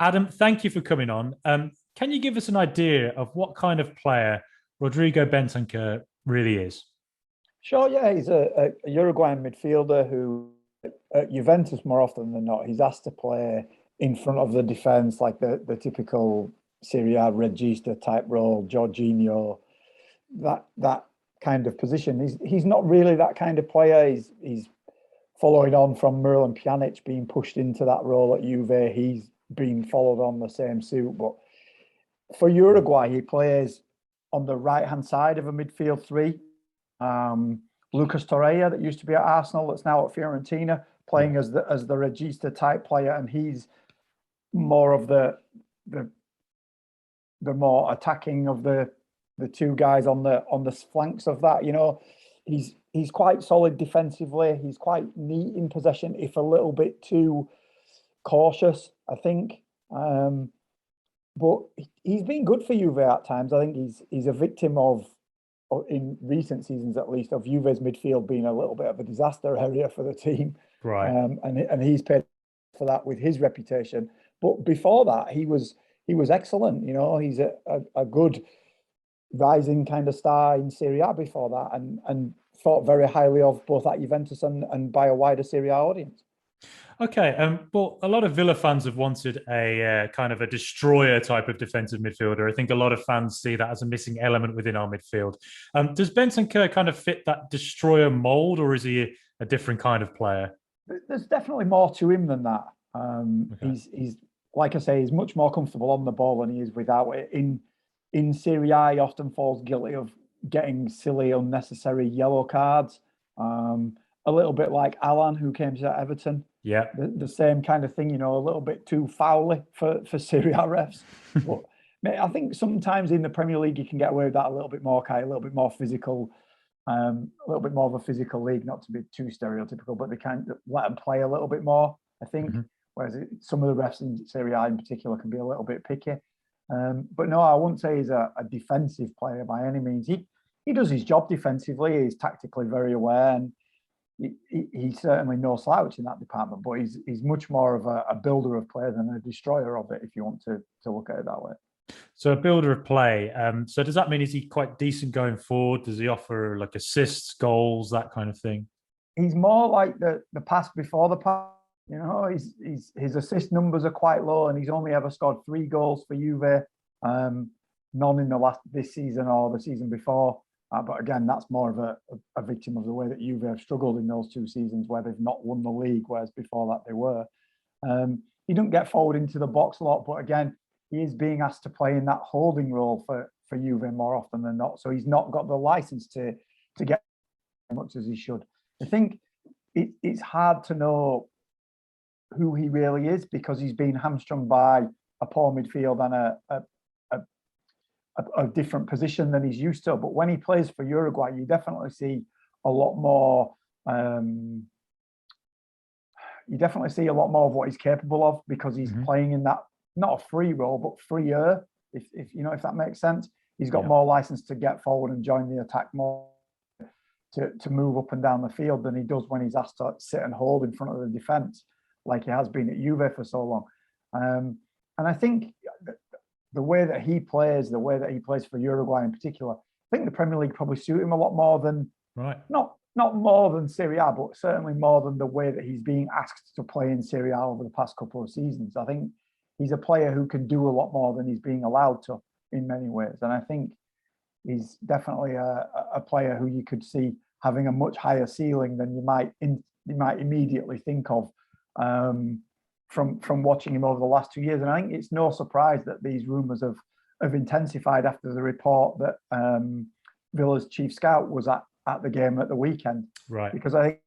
Adam, thank you for coming on. Can you give us an idea of what kind of player Rodrigo Bentancur really is? Sure, yeah, he's a Uruguayan midfielder who at Juventus more often than not, he's asked to play in front of the defence, like the typical Serie A regista type role, Jorginho, that kind of position. He's not really that kind of player. He's following on from Miralem Pjanic being pushed into that role at Juve. He's been followed on the same suit, but for Uruguay, he plays on the right hand side of a midfield three. Lucas Torreira, that used to be at Arsenal, that's now at Fiorentina, playing as the regista type player, and he's more of the more attacking of the two guys on the flanks of that. You know, he's quite solid defensively. He's quite neat in possession, if a little bit too cautious, I think. But he's been good for Juve at times. I think he's a victim of, in recent seasons at least, of Juve's midfield being a little bit of a disaster area for the team. Right. And he's paid for that with his reputation. But before that, he was excellent. You know, he's a good rising kind of star in Serie A before that, and thought very highly of both at Juventus and by a wider Serie A audience. Okay, but a lot of Villa fans have wanted a kind of a destroyer type of defensive midfielder. I think a lot of fans see that as a missing element within our midfield. Does Bentancur kind of fit that destroyer mould, or is he a different kind of player? There's definitely more to him than that. Okay. He's like I say, he's much more comfortable on the ball than he is without it. In Serie A, he often falls guilty of getting silly, unnecessary yellow cards. A little bit like Alan, who came to Everton. Yeah. The same kind of thing, you know, a little bit too foully for Serie A refs. But mate, I think sometimes in the Premier League you can get away with that a little bit more, Kai, a little bit more physical, a little bit more of a physical league, not to be too stereotypical, but they kind of let them play a little bit more, I think. Mm-hmm. Whereas some of the refs in Serie A in particular can be a little bit picky. But no, I wouldn't say he's a defensive player by any means. He does his job defensively. He's tactically very aware, and he's certainly no slouch in that department. But he's much more of a builder of play than a destroyer of it, if you want to look at it that way. So a builder of play. So does that mean is he quite decent going forward? Does he offer like assists, goals, that kind of thing? He's more like the pass before the pass. You know, his assist numbers are quite low, and he's only ever scored 3 goals for Juve, none in this season or the season before. But again, that's more of a victim of the way that Juve have struggled in those 2 seasons where they've not won the league, whereas before that they were. He don't get forward into the box a lot, but again, he is being asked to play in that holding role for Juve more often than not. So he's not got the license to get as much as he should. I think it's hard to know who he really is because he's been hamstrung by a poor midfield and a different position than he's used to. But when he plays for Uruguay, you definitely see a lot more. You definitely see a lot more of what he's capable of because he's playing in that, not a free role, but freer. If you know, if that makes sense, he's got more license to get forward and join the attack more, to move up and down the field than he does when he's asked to sit and hold in front of the defence, like he has been at Juve for so long. And I think the way that he plays for Uruguay in particular, I think the Premier League probably suit him a lot more than not more than Serie A, but certainly more than the way that he's being asked to play in Serie A over the past couple of seasons. I think he's a player who can do a lot more than he's being allowed to in many ways. And I think he's definitely a player who you could see having a much higher ceiling than you might immediately think of from watching him over the last 2 years. And I think it's no surprise that these rumours have intensified after the report that Villa's chief scout was at the game at the weekend. Right. Because I think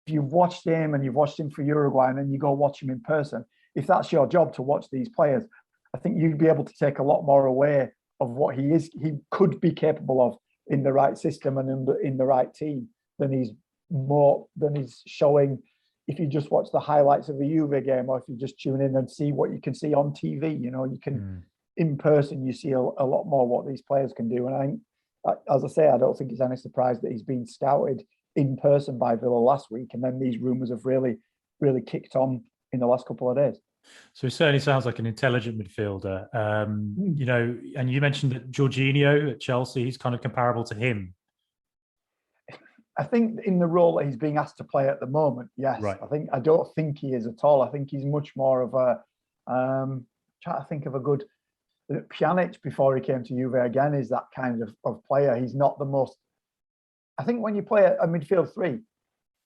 if you've watched him and you've watched him for Uruguay and then you go watch him in person, if that's your job to watch these players, I think you'd be able to take a lot more away of what he could be capable of in the right system and in the right team than he's showing if you just watch the highlights of the Juve game, or if you just tune in and see what you can see on TV. You know, you can in person, you see a lot more what these players can do. And I think, as I say, I don't think it's any surprise that he's been scouted in person by Villa last week, and then these rumours have really kicked on in the last couple of days. So he certainly sounds like an intelligent midfielder. You know, and you mentioned that Jorginho at Chelsea, he's kind of comparable to him. I think in the role that he's being asked to play at the moment, yes. Right. I don't think he is at all. I think he's much more of a trying to think of a good Pjanic before he came to Juve again is that kind of player. He's not the most. I think when you play a midfield three,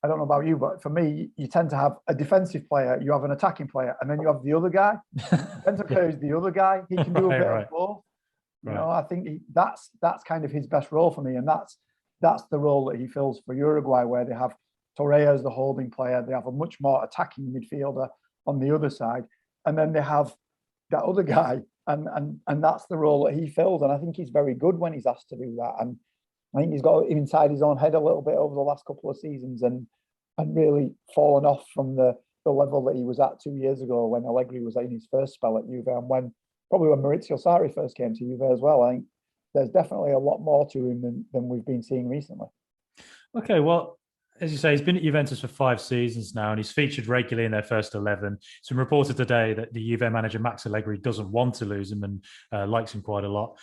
I don't know about you, but for me, you tend to have a defensive player, you have an attacking player, and then you have the other guy. Bentancur is the other guy. He can do a bit of both. You know, I think that's kind of his best role for me, and that's the role that he fills for Uruguay, where they have Torreira as the holding player. They have a much more attacking midfielder on the other side, and then they have that other guy, and that's the role that he fills. And I think he's very good when he's asked to do that. And I think he's got inside his own head a little bit over the last couple of seasons, and really fallen off from the level that he was at 2 years ago when Allegri was in his first spell at Juve, and when Maurizio Sarri first came to Juve as well. I think there's definitely a lot more to him than we've been seeing recently. Okay, well, as you say, he's been at Juventus for 5 seasons now, and he's featured regularly in their first 11. It's been reported today that the Juve manager Max Allegri doesn't want to lose him and likes him quite a lot.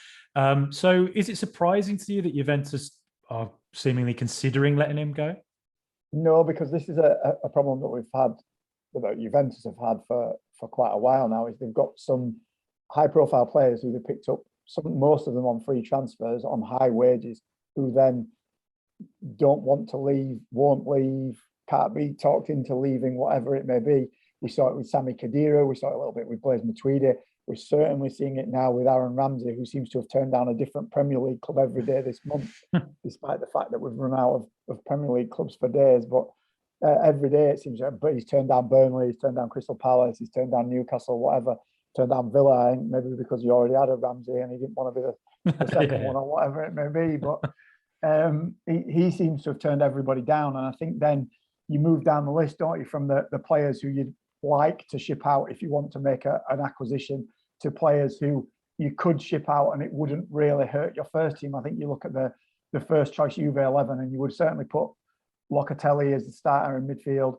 So is it surprising to you that Juventus are seemingly considering letting him go? No, because this is a problem that we've had, that Juventus have had for quite a while now, is they've got some high-profile players who they picked up, most of them on free transfers, on high wages, who then don't want to leave, won't leave, can't be talked into leaving, whatever it may be. We saw it with Sami Khedira, we saw it a little bit with Blaise Matuidi. We're certainly seeing it now with Aaron Ramsey, who seems to have turned down a different Premier League club every day this month, despite the fact that we've run out of Premier League clubs for days. But every day it seems like, but he's turned down Burnley, he's turned down Crystal Palace, he's turned down Newcastle, whatever, turned down Villa, I think maybe because he already had a Ramsey and he didn't want to be the second one or whatever it may be. But he seems to have turned everybody down. And I think then you move down the list, don't you, from the players who you'd like to ship out if you want to make an acquisition, to players who you could ship out and it wouldn't really hurt your first team. I think you look at the first choice Juve 11 and you would certainly put Locatelli as the starter in midfield,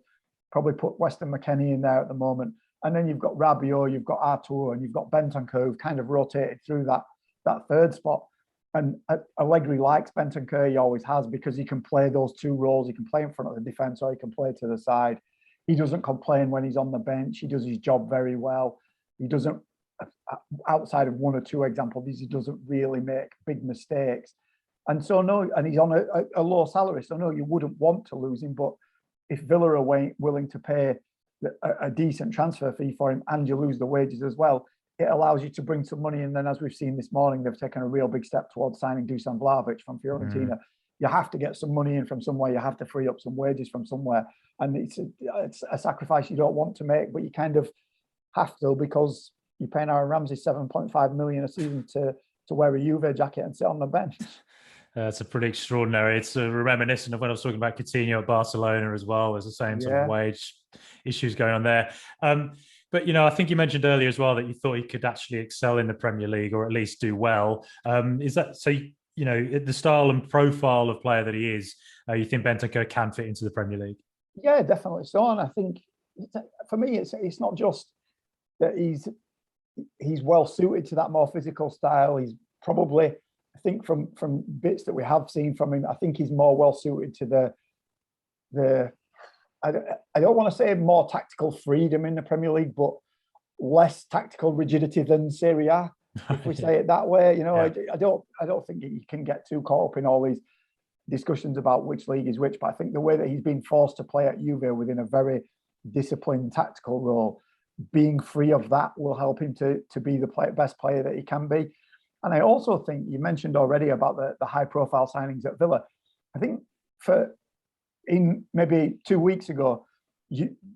probably put Weston McKennie in there at the moment. And then you've got Rabiot, you've got Artur, and you've got Bentancur, who've kind of rotated through that third spot. And Allegri likes Bentancur, he always has, because he can play those two roles. He can play in front of the defence or he can play to the side. He doesn't complain when he's on the bench. He does his job very well. He doesn't, outside of one or two examples, he doesn't really make big mistakes. And so, no, and he's on a low salary. So, no, you wouldn't want to lose him. But if Villa are willing to pay a decent transfer fee for him and you lose the wages as well, it allows you to bring some money. And then, as we've seen this morning, they've taken a real big step towards signing Dusan Vlahovic from Fiorentina. You have to get some money in from somewhere. You have to free up some wages from somewhere. And it's a sacrifice you don't want to make, but you kind of have to, because you're paying Aaron Ramsey 7.5 million a season to wear a Juve jacket and sit on the bench. It's a pretty extraordinary. It's reminiscent of when I was talking about Coutinho at Barcelona as well. There's the same sort of wage issues going on there. But, you know, I think you mentioned earlier as well that you thought he could actually excel in the Premier League, or at least do well. Is that so? You know, the style and profile of player that he is, you think Bentancur can fit into the Premier League? Yeah, definitely so. And I think for me, it's not just that he's well suited to that more physical style. He's probably, I think from bits that we have seen from him, I think he's more well suited to the I don't want to say more tactical freedom in the Premier League, but less tactical rigidity than Serie A, if we say it that way. You know, I don't think you can get too caught up in all these discussions about which league is which, but I think the way that he's been forced to play at Juve within a very disciplined tactical role, being free of that will help him to be the best player that he can be. And I also think you mentioned already about the high profile signings at Villa. I think in maybe 2 weeks ago,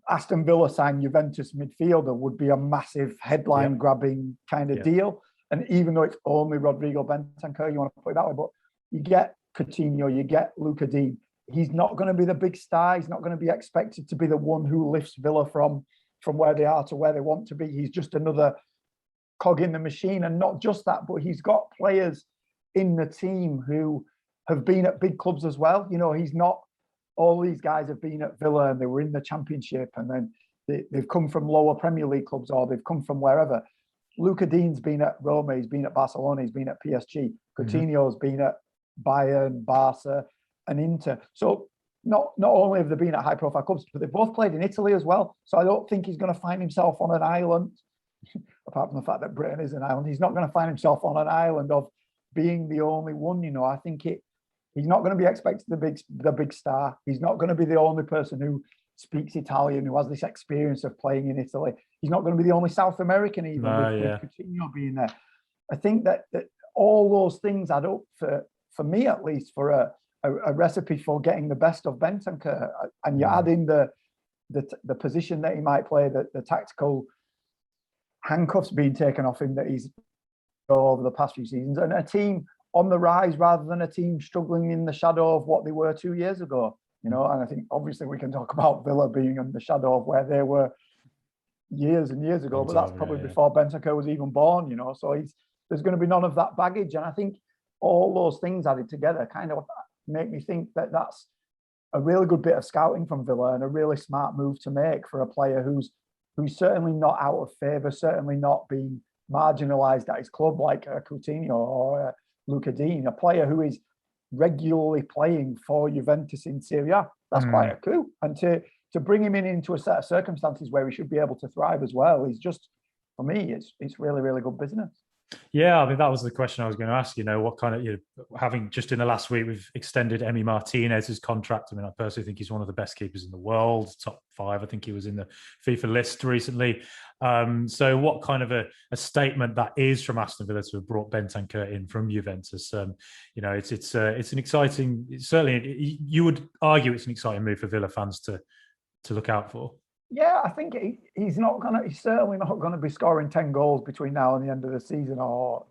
Aston Villa signed Juventus midfielder would be a massive headline grabbing kind of deal. And even though it's only Rodrigo Bentancur, you want to put it that way, but you get Coutinho, you get Luca Digne. He's not going to be the big star. He's not going to be expected to be the one who lifts Villa from where they are to where they want to be. He's just another cog in the machine. And not just that, but he's got players in the team who have been at big clubs as well. You know, he's not, all these guys have been at Villa and they were in the Championship, and then they've come from lower Premier League clubs or they've come from wherever. Luca Digne's been at Roma, he's been at Barcelona, he's been at PSG. Coutinho's been at Bayern, Barca, and Inter. So not only have they been at high-profile clubs, but they've both played in Italy as well. So I don't think he's going to find himself on an island, apart from the fact that Britain is an island. He's not going to find himself on an island of being the only one. I think he's not going to be expected the big star. He's not going to be the only person who speaks Italian, who has this experience of playing in Italy. He's not going to be the only South American even with Coutinho being there. I think that all those things add up for me, at least, for a recipe for getting the best of Bentancur. And you add in the position that he might play, the tactical handcuffs being taken off him that he's over the past few seasons, and a team on the rise rather than a team struggling in the shadow of what they were 2 years ago. And I think obviously we can talk about Villa being in the shadow of where they were years and years ago, but that's probably before Bentancur was even born. So there's going to be none of that baggage, and I think all those things added together kind of make me think that that's a really good bit of scouting from Villa and a really smart move to make for a player who's certainly not out of favour, certainly not being marginalised at his club like Coutinho or Luca Digne, a player who is regularly playing for Juventus in Serie A. That's quite a coup. And to bring him into a set of circumstances where he should be able to thrive as well is just, for me, it's really, really good business. Yeah, I mean, that was the question I was going to ask. What kind of, having just in the last week, we've extended Emi Martinez's contract. I mean, I personally think he's one of the best keepers in the world, top 5. I think he was in the FIFA list recently. So what kind of a statement that is from Aston Villa to have brought Bentancur in from Juventus? It's an exciting, certainly you would argue it's an exciting move for Villa fans to look out for. Yeah, I think he's certainly not going to be scoring 10 goals between now and the end of the season, or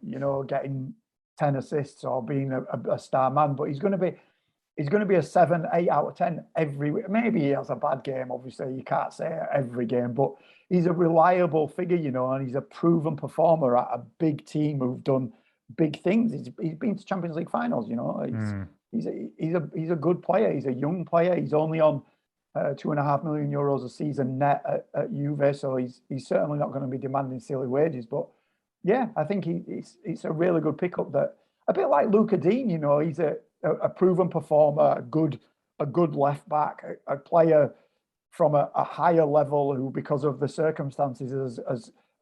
getting 10 assists or being a star man. But he's going to be a 7, 8 out of 10 every week. Maybe he has a bad game. Obviously, you can't say every game, but he's a reliable figure, and he's a proven performer at a big team who've done big things. He's been to Champions League finals. He's a good player. He's a young player. He's only on €2.5 million a season net at Juve, so he's certainly not going to be demanding silly wages. But yeah, I think it's a really good pickup. That a bit like Luca Digne, he's a proven performer, a good left back, a player from a higher level who, because of the circumstances,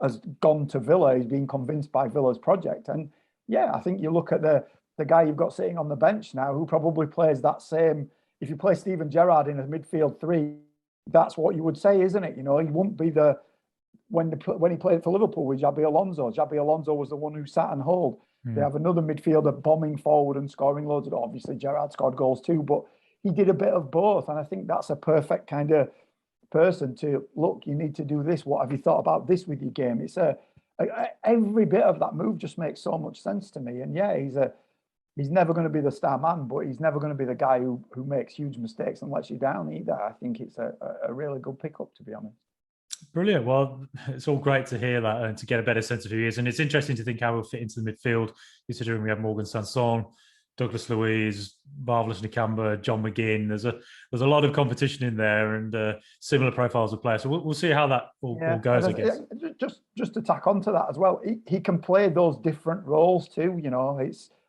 has gone to Villa. He's been convinced by Villa's project, and yeah, I think you look at the guy you've got sitting on the bench now, who probably plays that same. If you play Steven Gerrard in a midfield 3, that's what you would say, isn't it? He wouldn't be when he played for Liverpool with Xabi Alonso. Xabi Alonso was the one who sat and hold. They have another midfielder bombing forward and scoring loads. Obviously, Gerrard scored goals too, but he did a bit of both. And I think that's a perfect kind of person to look. You need to do this. What have you thought about this with your game? It's every bit of that move just makes so much sense to me. And yeah, he's never going to be the star man, but he's never going to be the guy who makes huge mistakes and lets you down either. I think it's a really good pickup, to be honest. Brilliant. Well, it's all great to hear that and to get a better sense of who he is. And it's interesting to think how he'll fit into the midfield, considering we have Morgan Sanson, Douglas Luiz, Marvelous Nakamba, John McGinn. There's a lot of competition in there and similar profiles of players. So we'll see how that all goes, I guess. Just to tack onto that as well, he can play those different roles too,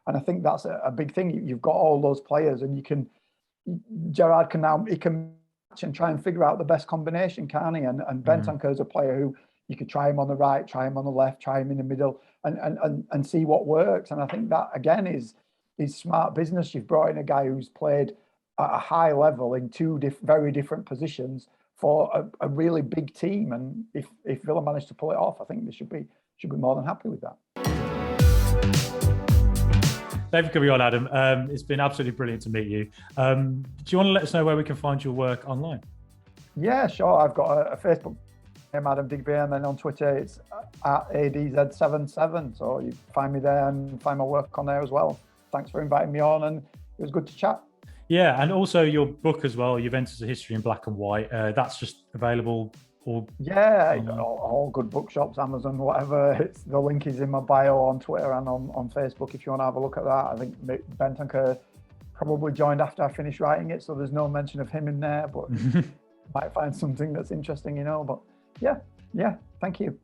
and I think that's a big thing. You've got all those players, and Gerrard can match and try and figure out the best combination, can't he? And Bentancur is a player who you could try him on the right, try him on the left, try him in the middle, and see what works. And I think that again is smart business. You've brought in a guy who's played at a high level in two very different positions for a really big team. And if Villa managed to pull it off, I think they should be more than happy with that. Thank you for coming on, Adam. It's been absolutely brilliant to meet you. Do you want to let us know where we can find your work online? Yeah, sure. I've got a Facebook name, Adam Digby, and then on Twitter it's at ADZ77. So you find me there and find my work on there as well. Thanks for inviting me on, and it was good to chat. Yeah, and also your book as well, Juventus: A History in Black and White. That's just available. All good bookshops, Amazon, whatever. The link is in my bio on Twitter and on Facebook if you want to have a look at that. I think Bentancur probably joined after I finished writing it, so there's no mention of him in there. But might find something that's interesting, But yeah, thank you.